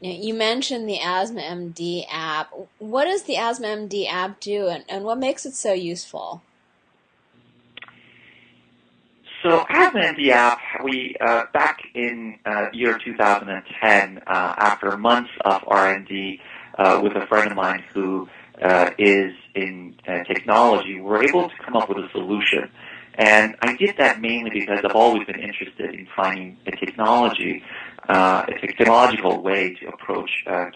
Now, you mentioned the AsthmaMD app. What does the AsthmaMD app do, and what makes it so useful? So AsthmaMD app, we back in year 2010, after months of R&D with a friend of mine who is in technology, we were able to come up with a solution. And I did that mainly because I've always been interested in finding a technological way to approach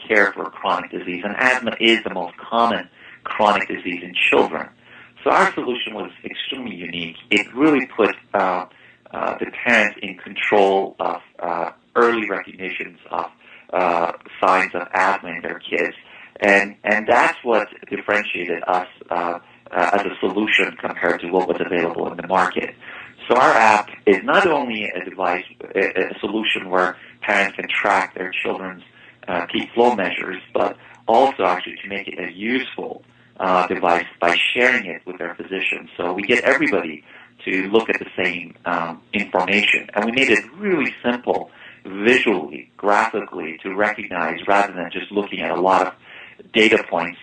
care for chronic disease. And asthma is the most common chronic disease in children. So our solution was extremely unique. It really put the parents in control of early recognitions of signs of asthma in their kids. And that's what differentiated us as a solution compared to what was available in the market. So our app is not only a device, a solution where parents can track their children's peak flow measures, but also actually to make it a useful device by sharing it with their physician. So we get everybody to look at the same information. And we made it really simple, visually, graphically, to recognize rather than just looking at a lot of data points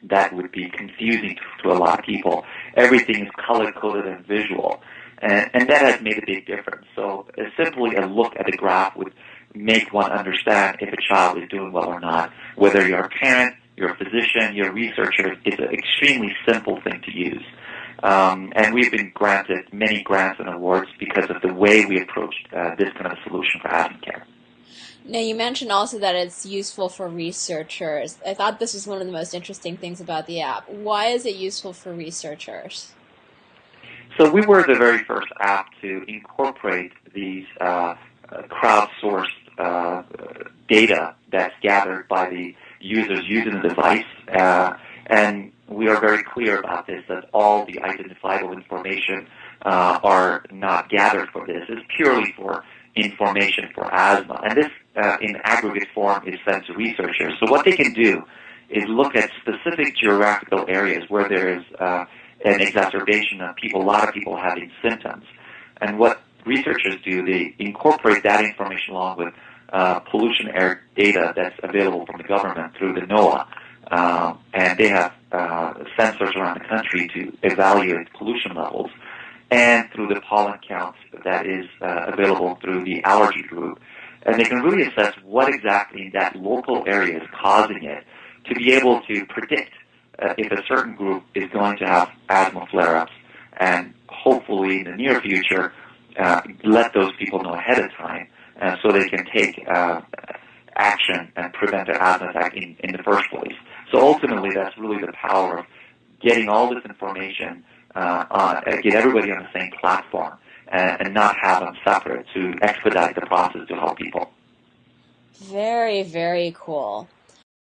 that would be confusing to a lot of people. Everything is color-coded and visual. And that has made a big difference. So simply a look at a graph would make one understand if a child is doing well or not. Whether you're a parent, you're a physician, you're a researcher, it's an extremely simple thing to use. And we've been granted many grants and awards because of the way we approached this kind of solution for asthma care. Now, you mentioned also that it's useful for researchers. I thought this was one of the most interesting things about the app. Why is it useful for researchers? So we were the very first app to incorporate these crowdsourced data that's gathered by the users using the device. And we are very clear about this, that all the identifiable information are not gathered for this. It's purely for information for asthma. And this, in aggregate form, is sent to researchers. So what they can do is look at specific geographical areas where there is an exacerbation of people, a lot of people having symptoms. And what researchers do, they incorporate that information along with pollution air data that's available from the government through the NOAA. And they have sensors around the country to evaluate pollution levels, and through the pollen counts that is available through the allergy group. And they can really assess what exactly in that local area is causing it to be able to predict if a certain group is going to have asthma flare-ups, and hopefully in the near future let those people know ahead of time so they can take action and prevent their asthma attack in the first place. So ultimately, that's really the power of getting all this information, get everybody on the same platform, and not have them separate to expedite the process to help people. Very, very cool.